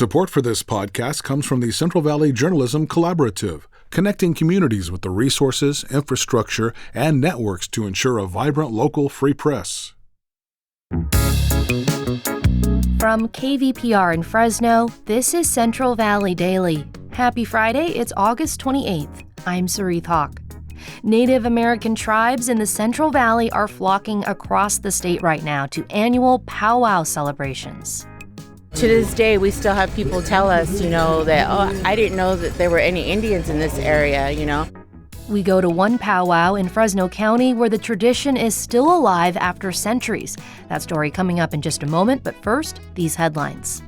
Support for this podcast comes from the Central Valley Journalism Collaborative, connecting communities with the resources, infrastructure, and networks to ensure a vibrant local free press. From KVPR in Fresno, this is Central Valley Daily. Happy Friday, it's August 28th. I'm Soreath Hok. Native American tribes in the Central Valley are flocking across the state right now to annual powwow celebrations. To this day, we still have people tell us, that, I didn't know that there were any Indians in this area, We go to one powwow in Fresno County where the tradition is still alive after centuries. That story coming up in just a moment, but first, these headlines.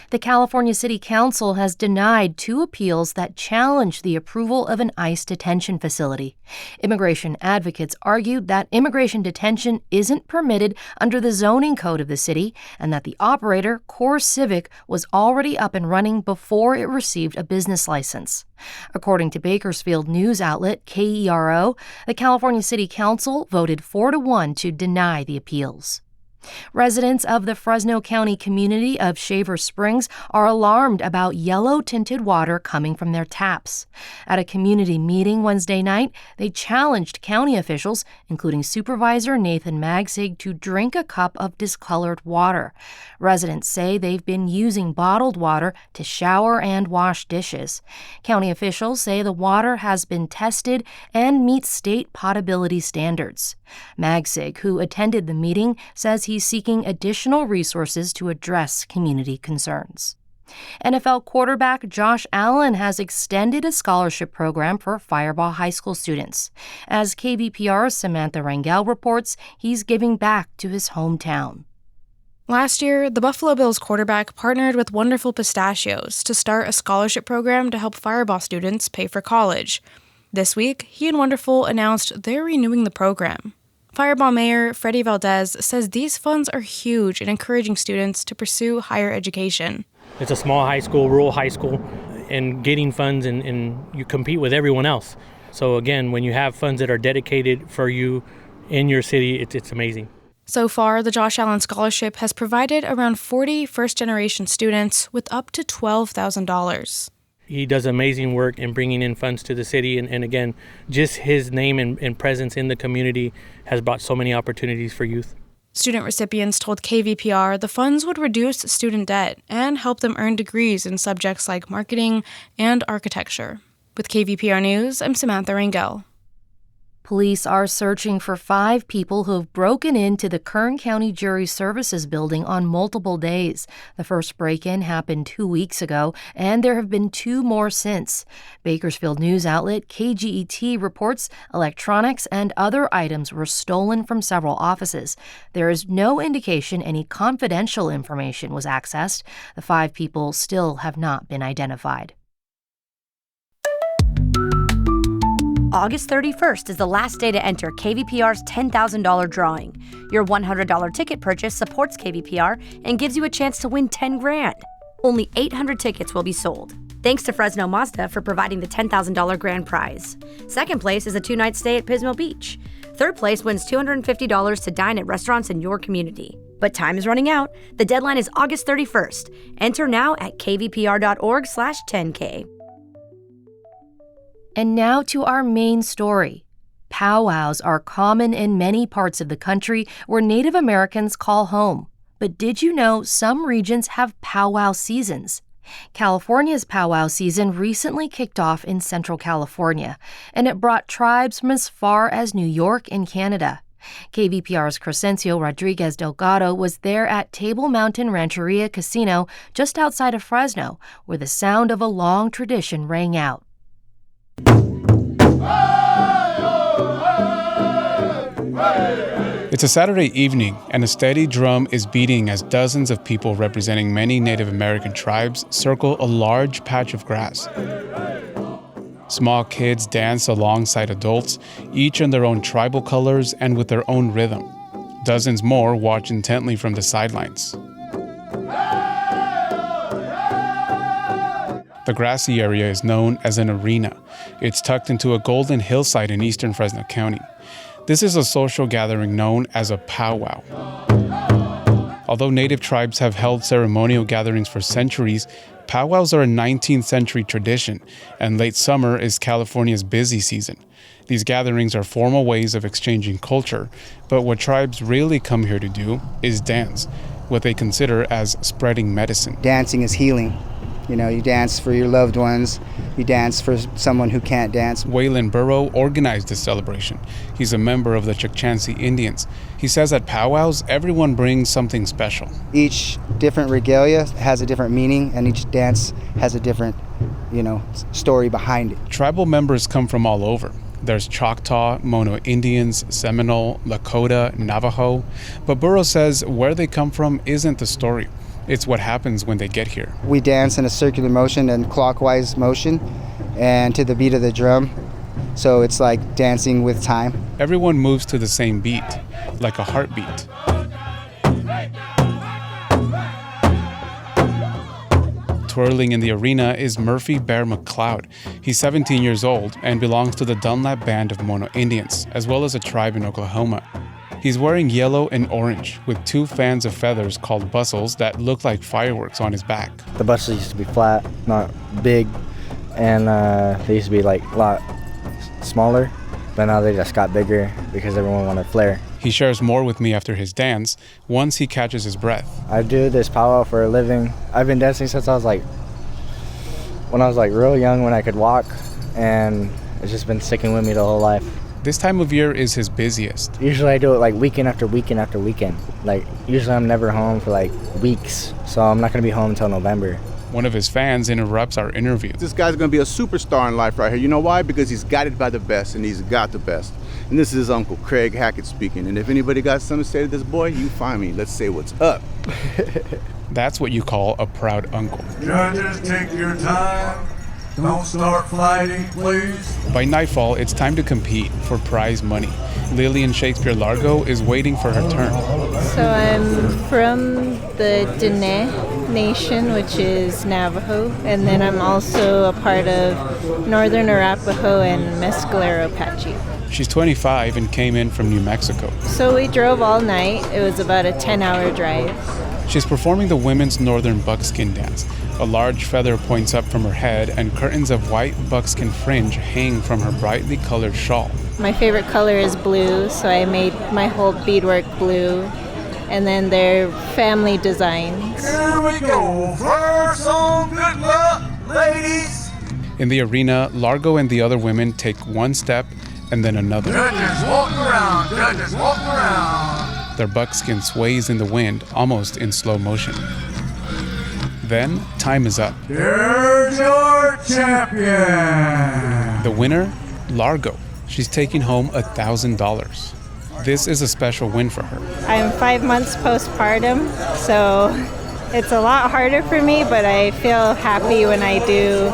The California City Council has denied 2 appeals that challenge the approval of an ICE detention facility. Immigration advocates argued that immigration detention isn't permitted under the zoning code of the city and that the operator, Core Civic, was already up and running before it received a business license. According to Bakersfield news outlet KERO, the California City Council voted 4-1 to deny the appeals. Residents of the Fresno County community of Shaver Springs are alarmed about yellow-tinted water coming from their taps. At a community meeting Wednesday night, they challenged county officials, including Supervisor Nathan Magsig, to drink a cup of discolored water. Residents say they've been using bottled water to shower and wash dishes. County officials say the water has been tested and meets state potability standards. Magsig, who attended the meeting, says he's seeking additional resources to address community concerns. NFL quarterback Josh Allen has extended a scholarship program for Firebaugh High School students. As KVPR's Samantha Rangel reports, he's giving back to his hometown. Last year, the Buffalo Bills quarterback partnered with Wonderful Pistachios to start a scholarship program to help Firebaugh students pay for college. This week, he and Wonderful announced they're renewing the program. Firebaugh Mayor Freddie Valdez says these funds are huge in encouraging students to pursue higher education. It's a small high school, rural high school, and getting funds and you compete with everyone else. So again, when you have funds that are dedicated for you in your city, it's amazing. So far, the Josh Allen Scholarship has provided around 40 first-generation students with up to $12,000. He does amazing work in bringing in funds to the city. And again, just his name and presence in the community has brought so many opportunities for youth. Student recipients told KVPR the funds would reduce student debt and help them earn degrees in subjects like marketing and architecture. With KVPR News, I'm Samantha Rangel. Police are searching for 5 people who have broken into the Kern County Jury Services building on multiple days. The first break-in happened 2 weeks ago, and there have been 2 more since. Bakersfield news outlet KGET reports electronics and other items were stolen from several offices. There is no indication any confidential information was accessed. The 5 people still have not been identified. August 31st is the last day to enter KVPR's $10,000 drawing. Your $100 ticket purchase supports KVPR and gives you a chance to win $10,000. Only 800 tickets will be sold. Thanks to Fresno Mazda for providing the $10,000 grand prize. Second place is a 2-night stay at Pismo Beach. Third place wins $250 to dine at restaurants in your community. But time is running out. The deadline is August 31st. Enter now at kvpr.org/10K. And now to our main story. Powwows are common in many parts of the country where Native Americans call home. But did you know some regions have powwow seasons? California's powwow season recently kicked off in Central California, and it brought tribes from as far as New York and Canada. KVPR's Cresencio Rodriguez Delgado was there at Table Mountain Rancheria Casino just outside of Fresno, where the sound of a long tradition rang out. It's a Saturday evening, and a steady drum is beating as dozens of people representing many Native American tribes circle a large patch of grass. Small kids dance alongside adults, each in their own tribal colors and with their own rhythm. Dozens more watch intently from the sidelines. The grassy area is known as an arena. It's tucked into a golden hillside in eastern Fresno County. This is a social gathering known as a powwow. Although native tribes have held ceremonial gatherings for centuries, powwows are a 19th century tradition, and late summer is California's busy season. These gatherings are formal ways of exchanging culture, but what tribes really come here to do is dance, what they consider as spreading medicine. Dancing is healing. You know, you dance for your loved ones. You dance for someone who can't dance. Waylon Burrow organized this celebration. He's a member of the Chukchansi Indians. He says at powwows, everyone brings something special. Each different regalia has a different meaning, and each dance has a different, story behind it. Tribal members come from all over. There's Choctaw, Mono Indians, Seminole, Lakota, Navajo. But Burrow says where they come from isn't the story. It's what happens when they get here. We dance in a circular motion and clockwise motion and to the beat of the drum. So it's like dancing with time. Everyone moves to the same beat, like a heartbeat. Twirling in the arena is Murphy Bear McLeod. He's 17 years old and belongs to the Dunlap Band of Mono Indians, as well as a tribe in Oklahoma. He's wearing yellow and orange with 2 fans of feathers called bustles that look like fireworks on his back. The bustles used to be flat, not big, and they used to be like a lot smaller, but now they just got bigger because everyone wanted flare. He shares more with me after his dance, once he catches his breath. I do this powwow for a living. I've been dancing since I was real young, when I could walk, and it's just been sticking with me the whole life. This time of year is his busiest. Usually I do it like weekend after weekend after weekend. Like usually I'm never home for like weeks, so I'm not gonna be home until November. One of his fans interrupts our interview. This guy's gonna be a superstar in life right here. You know why? Because he's guided by the best, and he's got the best. And this is his uncle, Craig Hackett, speaking. And if anybody got something to say to this boy, you find me. Let's say what's up. That's what you call a proud uncle. Judges, take your time. Don't start fighting, please. By nightfall, it's time to compete for prize money. Lillian Shakespeare Largo is waiting for her turn. So I'm from the Diné Nation, which is Navajo, and then I'm also a part of Northern Arapaho and Mescalero Apache. She's 25 and came in from New Mexico. So we drove all night. It was about a 10-hour drive. She's performing the women's Northern buckskin dance. A large feather points up from her head, and curtains of white buckskin fringe hang from her brightly colored shawl. My favorite color is blue, so I made my whole beadwork blue, and then they're family designs. Here we go. First song, good luck, ladies. In the arena, Largo and the other women take one step and then another. Judges, walk around. Judges, walk around. Their buckskin sways in the wind, almost in slow motion. Then, time is up. Here's your champion. The winner, Largo. She's taking home $1,000. This is a special win for her. I'm 5 months postpartum, so it's a lot harder for me, but I feel happy when I do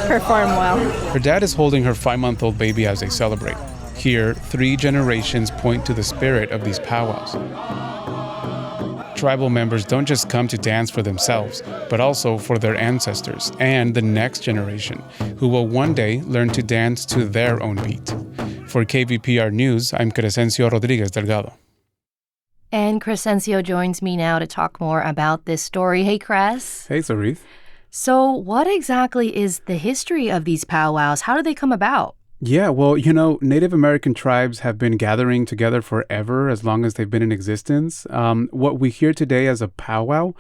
perform well. Her dad is holding her 5-month-old baby as they celebrate. Here, 3 generations point to the spirit of these powwows. Tribal members don't just come to dance for themselves, but also for their ancestors and the next generation, who will one day learn to dance to their own beat. For KVPR News, I'm Cresencio Rodriguez Delgado. And Cresencio joins me now to talk more about this story. Hey, Cres. Hey, Soreath. So what exactly is the history of these powwows? How did they come about? Yeah, well, Native American tribes have been gathering together forever, as long as they've been in existence. What we hear today as a powwow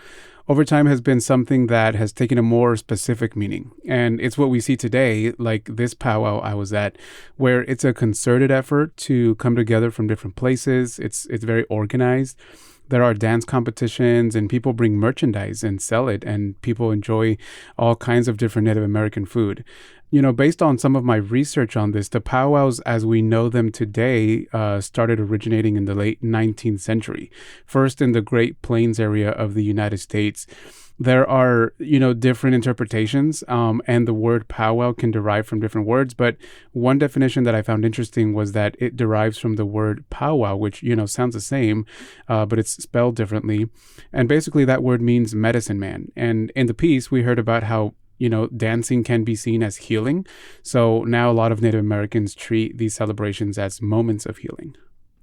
over time has been something that has taken a more specific meaning. And it's what we see today, like this powwow I was at, where it's a concerted effort to come together from different places. It's very organized. There are dance competitions, and people bring merchandise and sell it, and people enjoy all kinds of different Native American food. Based on some of my research on this, the powwows as we know them today started originating in the late 19th century, first in the Great Plains area of the United States. There are, different interpretations, and the word powwow can derive from different words. But one definition that I found interesting was that it derives from the word powwow, which, sounds the same, but it's spelled differently. And basically that word means medicine man. And in the piece, we heard about how dancing can be seen as healing. So now a lot of Native Americans treat these celebrations as moments of healing.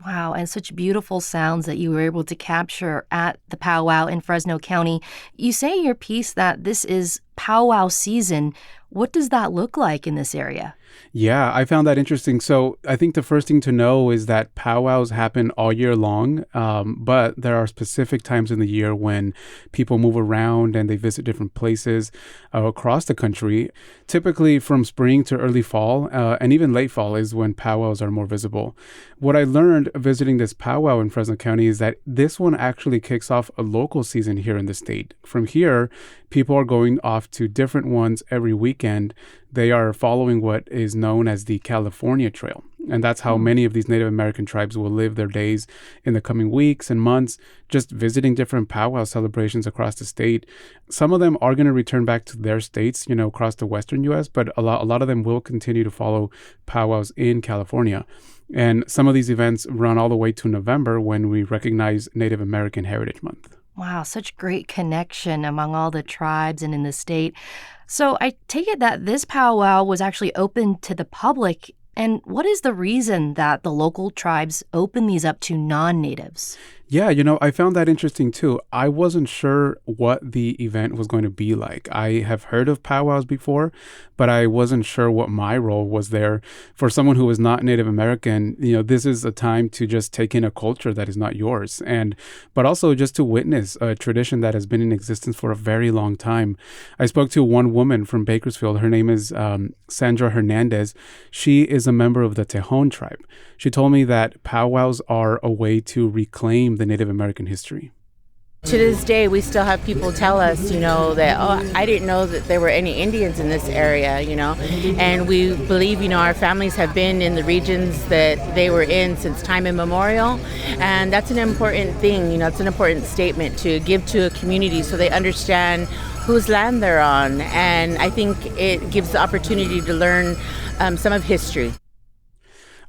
Wow, and such beautiful sounds that you were able to capture at the powwow in Fresno County. You say in your piece that this is powwow season. What does that look like in this area? Yeah, I found that interesting. So I think the first thing to know is that powwows happen all year long, but there are specific times in the year when people move around and they visit different places across the country. Typically from spring to early fall, and even late fall is when powwows are more visible. What I learned visiting this powwow in Fresno County is that this one actually kicks off a local season here in the state. From here, people are going off to different ones every weekend. They are following what is known as the California Trail. And that's how many of these Native American tribes will live their days in the coming weeks and months, just visiting different powwow celebrations across the state. Some of them are going to return back to their states, across the western U.S., but a lot of them will continue to follow powwows in California. And some of these events run all the way to November when we recognize Native American Heritage Month. Wow, such great connection among all the tribes and in the state. So I take it that this powwow was actually open to the public. And what is the reason that the local tribes open these up to non-natives? Yeah, I found that interesting too. I wasn't sure what the event was going to be like. I have heard of powwows before, but I wasn't sure what my role was there. For someone who is not Native American, this is a time to just take in a culture that is not yours, but also just to witness a tradition that has been in existence for a very long time. I spoke to one woman from Bakersfield. Her name is Sandra Hernandez. She is a member of the Tejon tribe. She told me that powwows are a way to reclaim the Native American history. To this day, we still have people tell us, that, I didn't know that there were any Indians in this area, and we believe, our families have been in the regions that they were in since time immemorial, and that's an important thing, it's an important statement to give to a community so they understand whose land they're on, and I think it gives the opportunity to learn some of history.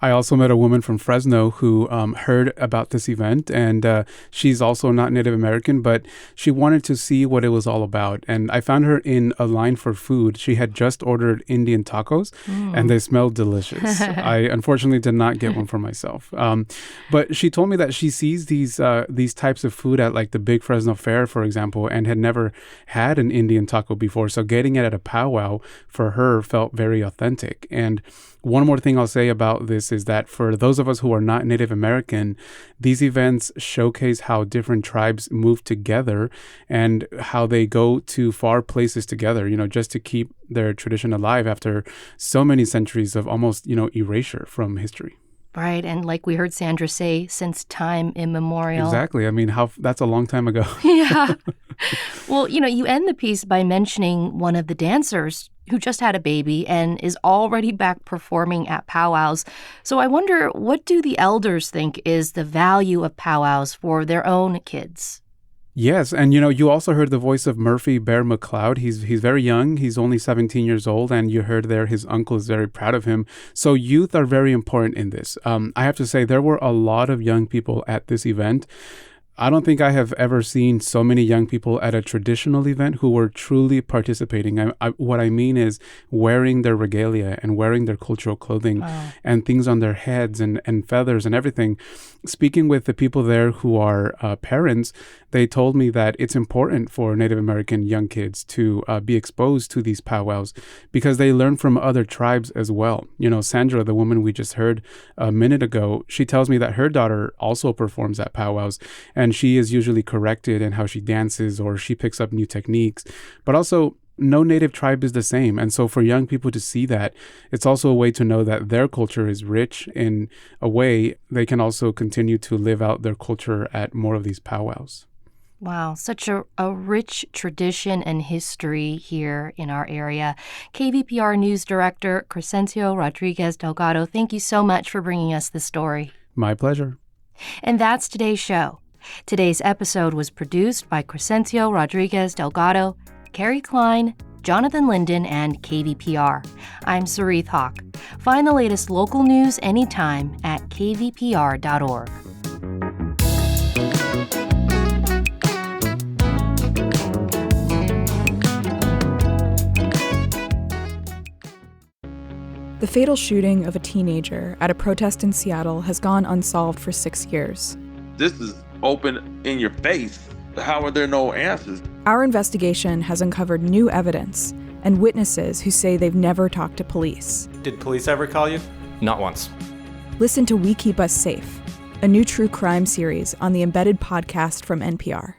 I also met a woman from Fresno who heard about this event, and she's also not Native American, but she wanted to see what it was all about. And I found her in a line for food. She had just ordered Indian tacos, and they smelled delicious. I unfortunately did not get one for myself. But she told me that she sees these types of food at like the Big Fresno Fair, for example, and had never had an Indian taco before. So getting it at a powwow for her felt very authentic. And one more thing I'll say about this is that for those of us who are not Native American, these events showcase how different tribes move together and how they go to far places together, just to keep their tradition alive after so many centuries of almost, erasure from history. Right. And like we heard Sandra say, since time immemorial. Exactly. I mean, that's a long time ago. Yeah. Well, you end the piece by mentioning one of the dancers who just had a baby and is already back performing at powwows. So I wonder, what do the elders think is the value of powwows for their own kids? Yes, and you also heard the voice of Murphy Bear McLeod. He's very young. He's only 17 years old, and you heard there his uncle is very proud of him. So youth are very important in this. I have to say there were a lot of young people at this event. I don't think I have ever seen so many young people at a traditional event who were truly participating. What I mean is wearing their regalia and wearing their cultural clothing and things on their heads and feathers and everything. Speaking with the people there who are parents, they told me that it's important for Native American young kids to be exposed to these powwows because they learn from other tribes as well. Sandra, the woman we just heard a minute ago, she tells me that her daughter also performs at powwows, and she is usually corrected in how she dances or she picks up new techniques. But also, no native tribe is the same. And so for young people to see that, it's also a way to know that their culture is rich in a way they can also continue to live out their culture at more of these powwows. Wow, such a rich tradition and history here in our area. KVPR News Director Cresencio Rodriguez Delgado, thank you so much for bringing us this story. My pleasure. And that's today's show. Today's episode was produced by Cresencio Rodriguez Delgado, Carrie Klein, Jonathan Linden, and KVPR. I'm Soreath Hok. Find the latest local news anytime at kvpr.org. The fatal shooting of a teenager at a protest in Seattle has gone unsolved for 6 years. This is open in your face. How are there no answers? Our investigation has uncovered new evidence and witnesses who say they've never talked to police. Did police ever call you? Not once. Listen to We Keep Us Safe, a new true crime series on the Embedded podcast from NPR.